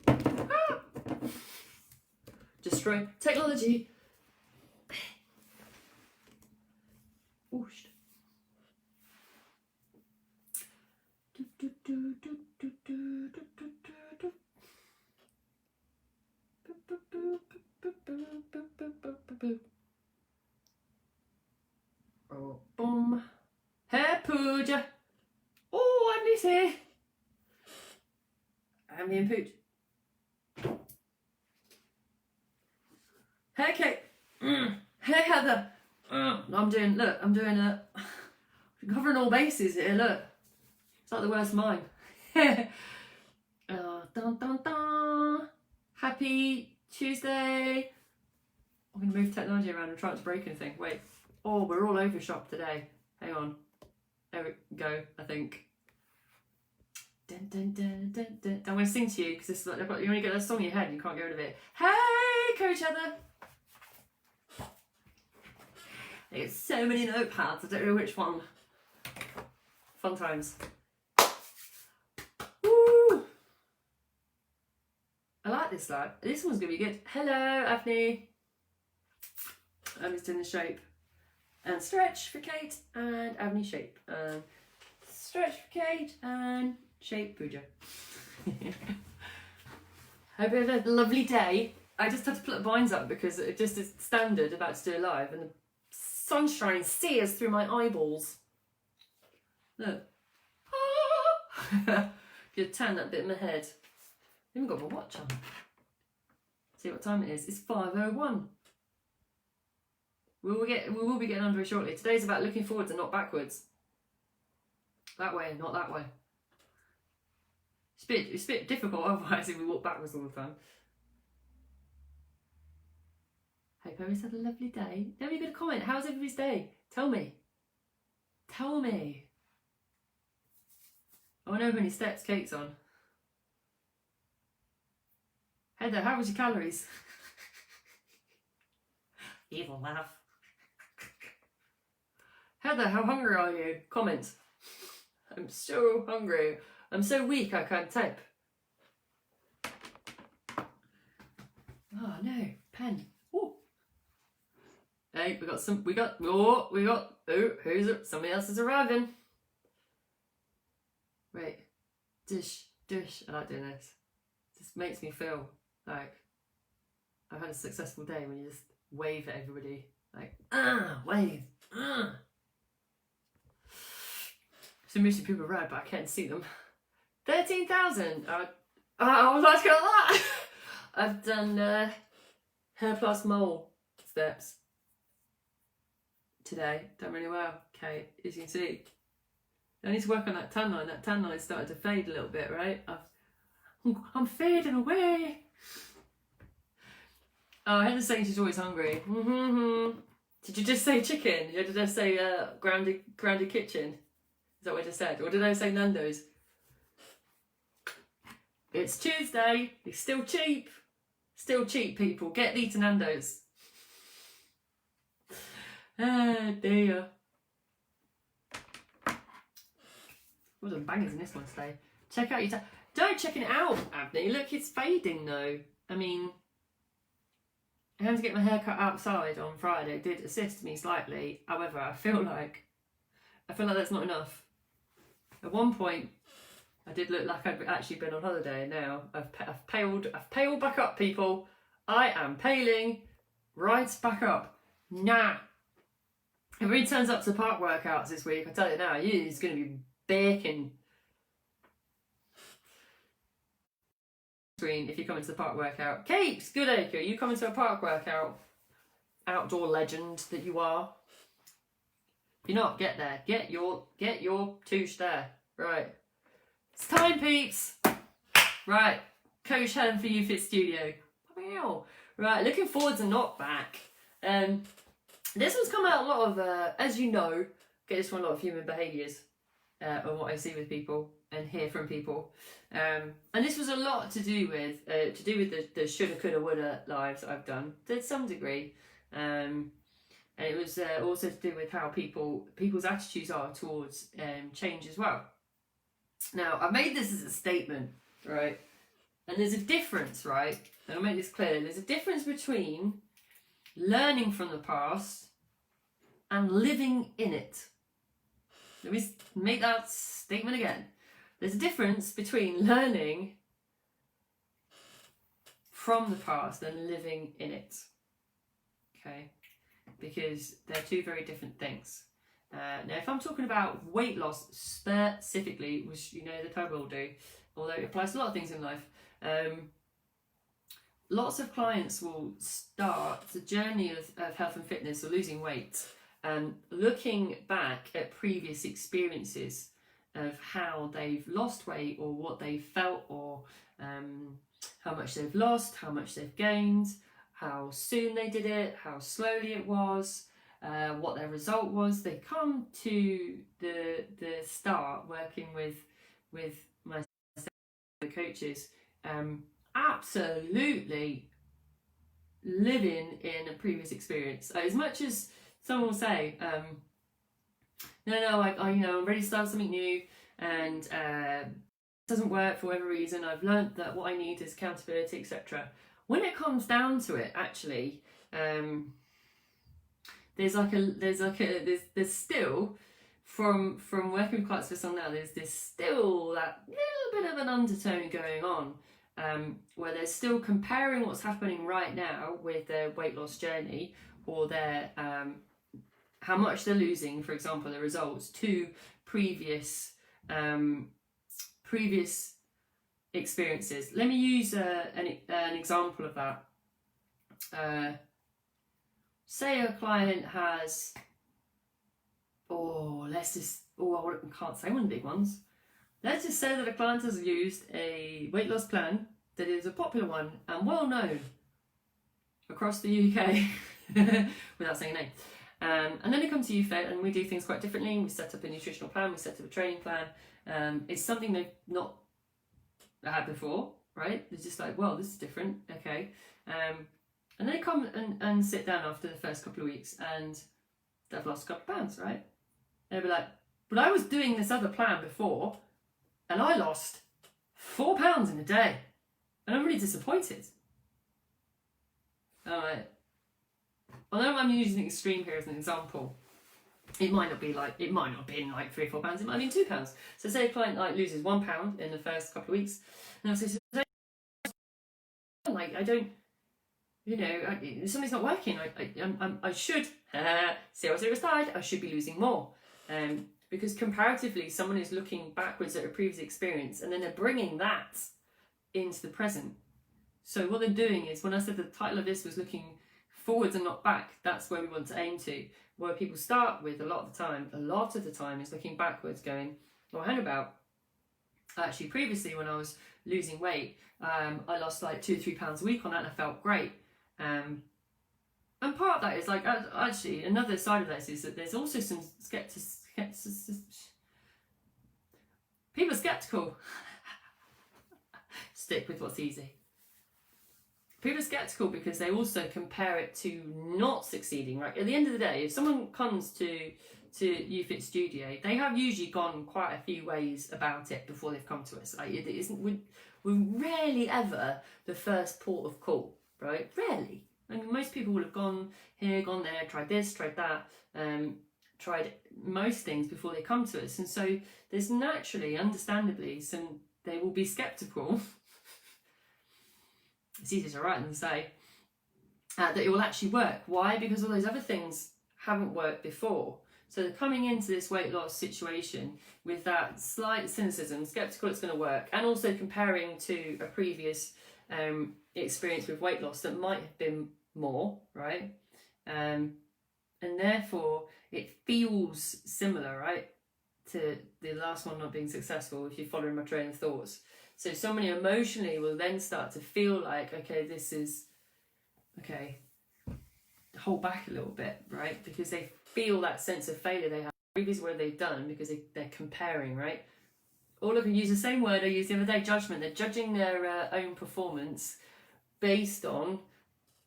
Ah! Destroy technology. Whoosh. Oh, boom. Hair Pooja. Oh, Andy's here. Andy and Pooja. Hey, Kate. Hey, Heather. I'm doing covering all bases here, look. It's like the worst mine. Dun, dun, dun. Happy Tuesday. I'm going to move technology around and try not to break anything. Wait. Oh, we're all over shop today. Hang on. There we go, I think. Dun, dun, dun, dun, dun. I'm going to sing to you because this is like, you only get that song in your head and you can't get rid of it. Hey, Coach Heather. I get so many notepads, I don't know which one. Fun times. Woo! I like this slide. This one's going to be good. Hello, Avni. I'm just doing the shape. And stretch for Kate and Avni shape. Stretch for Kate and shape Pooja. Hope you had a lovely day. I just had to put the blinds up because it just is standard about to do a live and the sunshine sears through my eyeballs. Look. You tan that bit of my head. I haven't got my watch on. See what time it is. It's 5:01. We will be getting under it shortly. Today's about looking forwards and not backwards. That way, not that way. It's a bit difficult otherwise if we walk backwards all the time. Hope everybody's had a lovely day. Nobody got a comment. How's everybody's day? Tell me. Tell me. I want to know how many steps Kate's on. Heather, how was your calories? Evil laugh. Heather, how hungry are you? Comment. I'm so hungry. I'm so weak I can't type. Oh no, pen. Oh. Hey, who's it? Somebody else is arriving. Wait. Dish. I like doing this. This makes me feel like I've had a successful day when you just wave at everybody. Like, wave. So mostly people arrive, but I can't see them. 13,000. I would like to go that. I've done hair plus mole steps today. Done really well. Okay, as you can see. I need to work on that tan line. That tan line started to fade a little bit, right? I'm fading away. Oh, Heather's saying she's always hungry. Did you just say chicken? Or did I say grounded kitchen? Is that what I just said? Or did I say Nando's? It's Tuesday. It's still cheap. Still cheap, people. Get these to Nando's. Oh dear. Well, some bangers in this one today. Check out your Don't check it out, Abney. Look, it's fading though. I mean, I had to get my hair cut outside on Friday. It did assist me slightly. However, I feel like that's not enough. At one point, I did look like I'd actually been on holiday. Now I've paled back up, people. I am paling right back up. Nah. If he turns up to park workouts this week, I tell you now, he's going to be baking. If you come into the park workout, Kate Goodacre, you come into a park workout, outdoor legend that you are. If you're not, get there. Get your touche there. Right. It's time, peeps. Right. Coach Helen for You Fit Studio. Right. Looking forward to not back. This one's come out a lot of, as you know, get this from a lot of human behaviours, and what I see with people and hear from people. And this was a lot to do with the shoulda, coulda, woulda lives that I've done to some degree. And it was also to do with how people's attitudes are towards change as well. Now, I've made this as a statement right? And there's a difference, right? And I'll make this clear. There's a difference between learning from the past and living in it. Let me make that statement again. There's a difference between learning from the past and living in it. Okay? Because they're two very different things. Now, if I'm talking about weight loss specifically, which you know that I will do, although it applies to a lot of things in life, lots of clients will start the journey of health and fitness or losing weight, looking back at previous experiences of how they've lost weight or what they felt, or how much they've lost, how much they've gained, how soon they did it, how slowly it was, what their result was. They come to the start working with my coaches, absolutely living in a previous experience. As much as someone will say, I'm ready to start something new, and it doesn't work for whatever reason. I've learned that what I need is accountability, etc. When it comes down to it, actually, there's still from working with clients for some now, there's still that little bit of an undertone going on, where they're still comparing what's happening right now with their weight loss journey, or their how much they're losing, for example, the results, to previous experiences. Let me use an example of that. Say a client has, I can't say one of the big ones. Let's just say that a client has used a weight loss plan that is a popular one and well known across the UK, without saying a name. And then they come to UFET, and we do things quite differently. We set up a nutritional plan, we set up a training plan. It's something they've not had before, right? They're just like, well, this is different, okay. And they come and sit down after the first couple of weeks, and they've lost a couple of pounds, right? They'll be like, but I was doing this other plan before, and I lost 4 pounds in a day, and I'm really disappointed. Alright. Although I'm using an extreme here as an example, it might not have been like 3 or 4 pounds, it might have been 2 pounds. So say a client loses 1 pound in the first couple of weeks, and I'll say, I don't, something's not working. I should, serious side, I should be losing more. Because comparatively, someone is looking backwards at a previous experience, and then they're bringing that into the present. So what they're doing is, when I said the title of this was looking forwards and not back, that's where we want to aim to. Where people start with a lot of the time is looking backwards, going, well, hang about. Actually, previously when I was losing weight, I lost like 2 or 3 pounds a week on that, and I felt great. And part of that is like, actually, another side of this is that there's also some people are skeptical. Stick with what's easy. People are skeptical because they also compare it to not succeeding, right? At the end of the day, if someone comes to UFit Studio, they have usually gone quite a few ways about it before they've come to us. Like, we're rarely ever the first port of call, right? Rarely. I mean, most people will have gone here, gone there, tried this, tried that, tried most things before they come to us. And so there's naturally, understandably, they will be skeptical. It's easier to write than to say, that it will actually work. Why? Because all those other things haven't worked before. So they're coming into this weight loss situation with that slight cynicism, skeptical it's going to work, and also comparing to a previous experience with weight loss that might have been more, right? And therefore it feels similar, right, to the last one not being successful, if you're following my train of thoughts. So somebody emotionally will then start to feel like, hold back a little bit, right? Because they feel that sense of failure they have previously where they've done, because they're comparing, right? Or look, I use the same word I used the other day, judgment. They're judging their own performance based on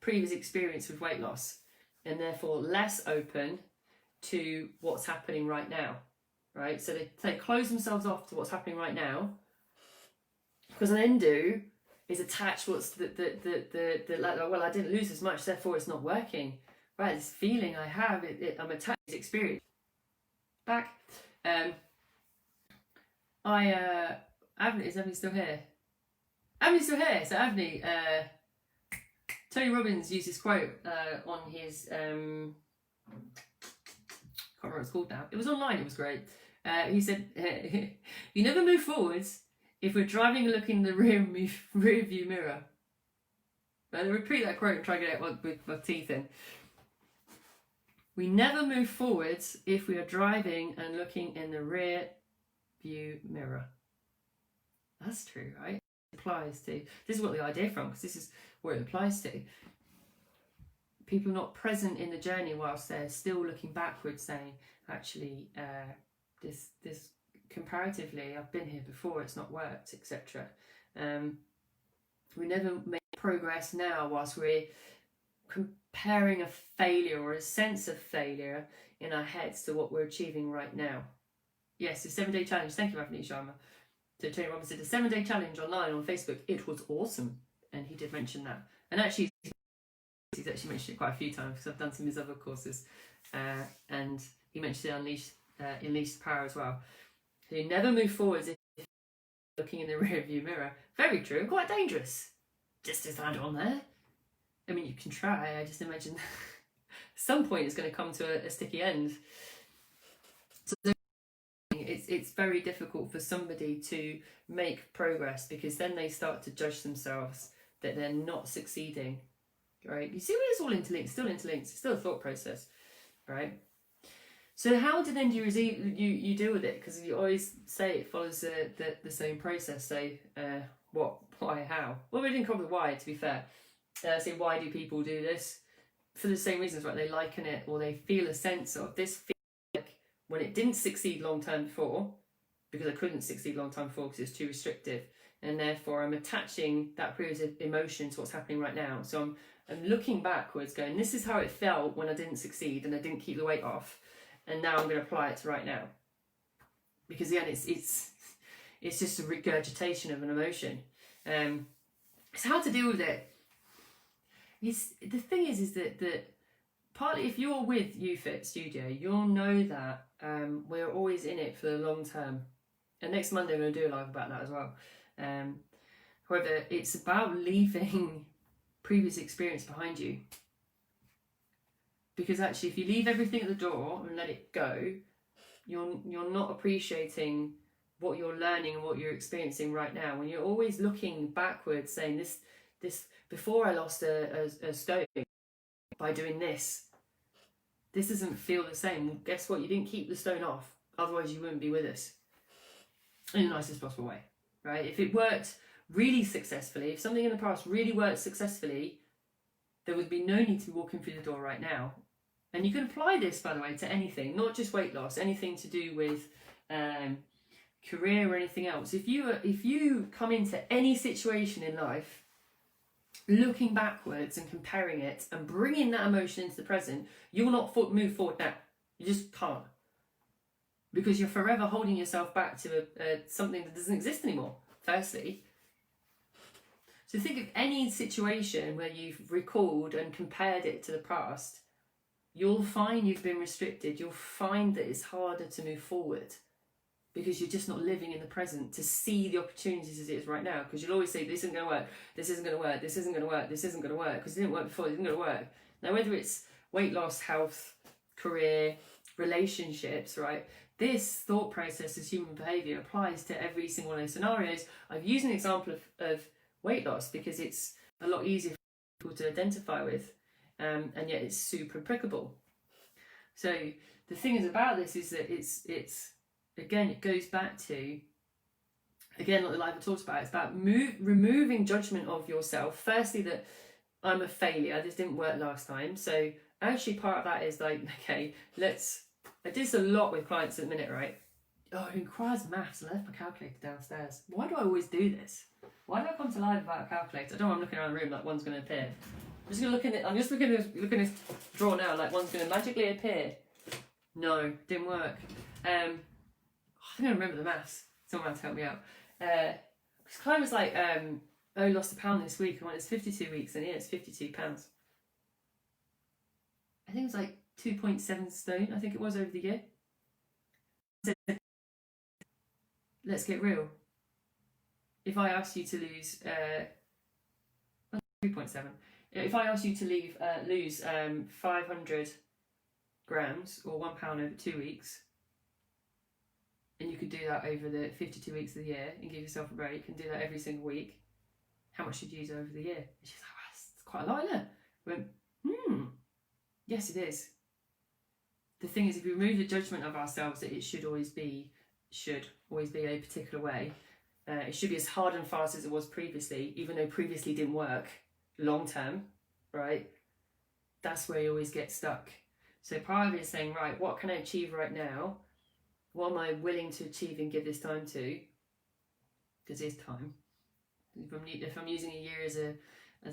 previous experience with weight loss, and therefore less open to what's happening right now, right? So they close themselves off to what's happening right now, Because an endo is attached what's the like, well, I didn't lose as much, therefore it's not working. Right, this feeling I have, I'm attached to this experience. Back. Avni, is Avni still here? Avni's still here. So Avni, Tony Robbins used this quote on his, I can't remember what it's called now. It was online, it was great. He said, you never move forwards if we're driving and looking in the rear view mirror. I'll repeat that quote and try to get it with my teeth in. We never move forwards if we are driving and looking in the rear view mirror. That's true, right? It applies to, this is what the idea from, because this is where it applies to. People not present in the journey whilst they're still looking backwards, saying, actually, this comparatively, I've been here before, it's not worked, etc. We never make progress now whilst we're comparing a failure or a sense of failure in our heads to what we're achieving right now. Yes, the 7-day challenge. Thank you, Avni Sharma. So Tony Robbins did a 7-day challenge online on Facebook. It was awesome, and he did mention that. And actually, he's actually mentioned it quite a few times because I've done some of his other courses, and he mentioned it Unleash the Power as well. So you never move forwards if you're looking in the rear view mirror. Very true, and quite dangerous. Just as that on there. I mean, you can try. I just imagine at some point it's going to come to a sticky end. So it's very difficult for somebody to make progress because then they start to judge themselves that they're not succeeding, right? You see where it's all interlinked, still interlinked, it's still a thought process, right? So how do then you deal with it? Because you always say it follows the same process. So what, why, how? Well, we didn't come up with why, to be fair. So why do people do this? For the same reasons, right? They liken it or they feel a sense of this feels like when it didn't succeed long term before, because I couldn't succeed long time before because it's too restrictive, and therefore I'm attaching that previous emotion to what's happening right now. So I'm looking backwards going, this is how it felt when I didn't succeed and I didn't keep the weight off, and now I'm going to apply it to right now. Because again, it's just a regurgitation of an emotion. So how to deal with it? The thing is that partly if you're with YouFit Studio, you'll know that we're always in it for the long term. And next Monday I'm going to do a live about that as well. However, it's about leaving previous experience behind you. Because actually, if you leave everything at the door and let it go, you're not appreciating what you're learning and what you're experiencing right now. When you're always looking backwards, saying this before I lost a stone by doing this doesn't feel the same. Well, guess what? You didn't keep the stone off. Otherwise, you wouldn't be with us in the nicest possible way, right? If it worked really successfully, if something in the past really worked successfully, there would be no need to be walking through the door right now. And you can apply this, by the way, to anything, not just weight loss, anything to do with career or anything else. If you come into any situation in life looking backwards and comparing it and bringing that emotion into the present, you'll not move forward now. You just can't. Because you're forever holding yourself back to something that doesn't exist anymore, firstly. So think of any situation where you've recalled and compared it to the past. You'll find you've been restricted. You'll find that it's harder to move forward because you're just not living in the present to see the opportunities as it is right now. Because you'll always say, this isn't going to work, this isn't going to work, this isn't going to work, this isn't going to work, because it didn't work before, it isn't going to work. Now, whether it's weight loss, health, career, relationships, right? This thought process as human behaviour applies to every single one of those scenarios. I've used an example of weight loss because it's a lot easier for people to identify with, and yet it's super applicable. So the thing is about this is that it's again, it goes back to, again, like the live I talked about, it's about removing judgment of yourself. Firstly, that I'm a failure, this didn't work last time. So actually part of that is like, okay, I do this a lot with clients at the minute, right? Oh, it requires maths. I left my calculator downstairs. Why do I always do this? Why do I come to live without a calculator? I don't know, I'm looking around the room like one's going to appear. I'm just looking at this draw now, like one's going to magically appear. No, didn't work. I think I remember the maths. Someone has to help me out. Because Chloe was like, oh, lost a pound this week. I went, it's 52 weeks, and yeah, it's £52. I think it was like 2.7 stone, I think it was over the year. Let's get real. If I asked you to lose 3.7, if I asked you to lose 500 grams or £1 over 2 weeks, and you could do that over the 52 weeks of the year and give yourself a break and do that every single week, how much should you use over the year? And she's like, oh, that's quite a lot, isn't it? I went, yes, it is. The thing is, if we remove the judgment of ourselves that it should always be a particular way, it should be as hard and fast as it was previously, even though previously didn't work long term, right? That's where you always get stuck. So part of it is saying, right, what can I achieve right now? What am I willing to achieve and give this time to? Because it's time. If I'm using a year as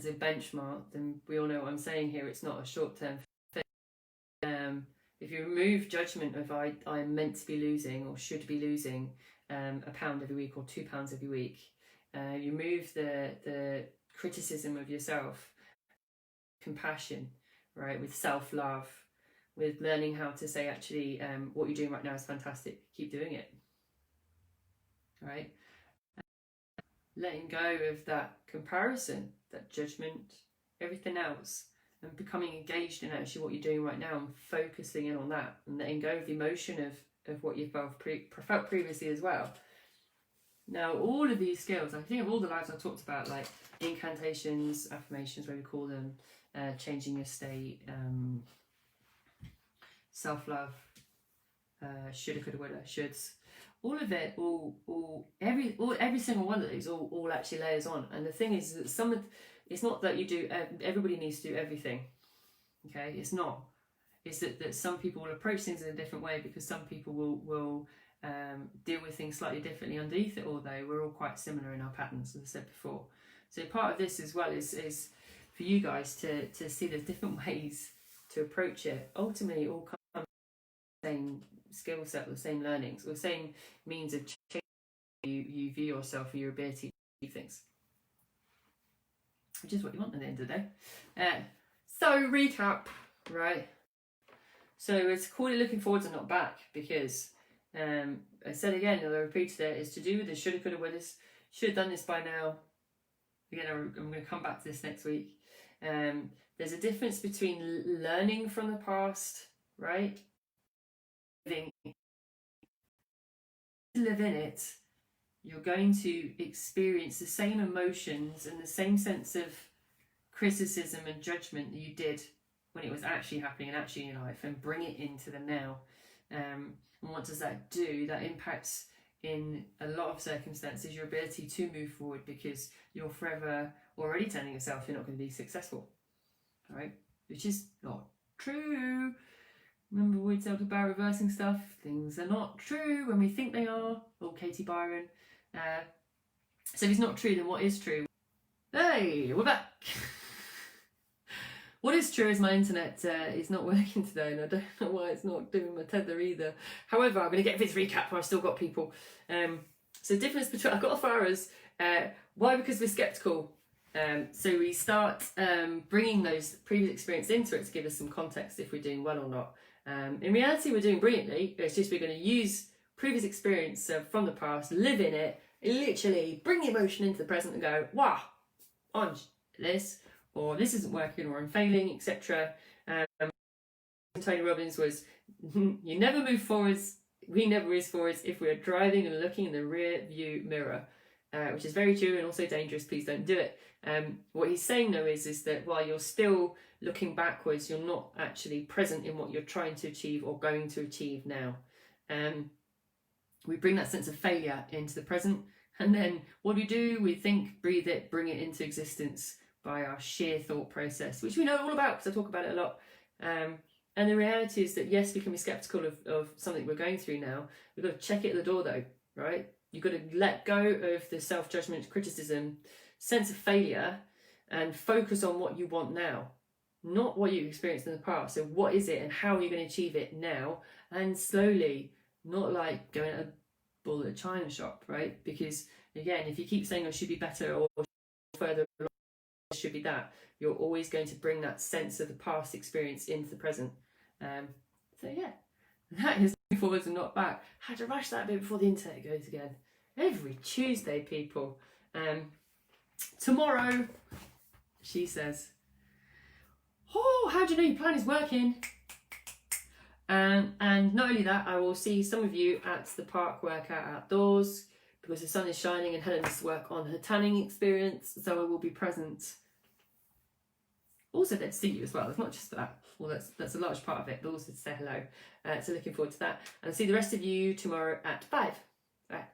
a benchmark, then we all know what I'm saying here. It's not a short-term thing. If you remove judgment of I'm meant to be losing or should be losing a pound every week or £2 every week, you remove the criticism of yourself, compassion, right, with self-love, with learning how to say, actually, what you're doing right now is fantastic, keep doing it, right? Letting go of that comparison, that judgment, everything else, and becoming engaged in actually what you're doing right now and focusing in on that, and letting go of the emotion of what you felt previously as well. Now, all of these skills, I think of all the lives I talked about, like incantations, affirmations, whatever you call them, changing your state, self-love, shoulda, coulda, woulda, shoulds, all of it, every single one of these all actually layers on. And the thing is that it's not that you do, everybody needs to do everything, okay? It's not. It's that some people will approach things in a different way, because some people will deal with things slightly differently underneath it, although we're all quite similar in our patterns, as I said before. So part of this as well is for you guys to see the different ways to approach it. Ultimately, all come from the same skill set, the same learnings, or the same means of changing you view yourself or your ability to do things, which is what you want at the end of the day. So recap, right? So it's called it looking forwards and not back, because I said again, and I repeated it, it's to do with the shoulda, coulda, wouldas. Should have done this by now. Again, I'm going to come back to this next week. There's a difference between learning from the past, right? Live in it, you're going to experience the same emotions and the same sense of criticism and judgment that you did when it was actually happening and actually in your life, and bring it into the now. And what does that do? That impacts, in a lot of circumstances, your ability to move forward, because you're forever already telling yourself you're not going to be successful, right? Which is not true. Remember we talked about reversing stuff? Things are not true when we think they are. Oh, Katie Byron. So if it's not true, then what is true? Hey, we're back. What is true is my internet is not working today, and I don't know why it's not doing my tether either. However, I'm going to get this recap where I've still got people. So difference between, I've got as far as, why? Because we're sceptical. So we start bringing those previous experience into it to give us some context if we're doing well or not. In reality, we're doing brilliantly. It's just we're going to use previous experience from the past, live in it, literally bring the emotion into the present and go, wow, I'm this, or this isn't working, or I'm failing, etc. Tony Robbins was, you never move forwards, we never move forwards if we're driving and looking in the rear view mirror, which is very true and also dangerous. Please don't do it. What he's saying though is that while you're still looking backwards, you're not actually present in what you're trying to achieve or going to achieve now. We bring that sense of failure into the present, and then what do? We think, breathe it, bring it into existence by our sheer thought process, which we know all about because I talk about it a lot. And the reality is that yes, we can be skeptical of something we're going through now. We've got to check it at the door though, right? You've got to let go of the self-judgment, criticism, sense of failure, and focus on what you want now, not what you experienced in the past. So what is it and how are you going to achieve it now? And slowly, not like going at a bull at a china shop, right? Because Again, if you keep saying I should be better or further along, should be that, you're always going to bring that sense of the past experience into the present. So yeah, that is moving forwards and not back. Had to rush that bit before the internet goes again. Every Tuesday, people. Tomorrow, she says, oh, how do you know your plan is working? And not only that, I will see some of you at the park workout outdoors because the sun is shining and Helen needs to work on her tanning experience, so I will be present. Also there to see you as well. It's not just that. Well, that's a large part of it, but also to say hello. So looking forward to that. And I'll see the rest of you tomorrow at 5. Right.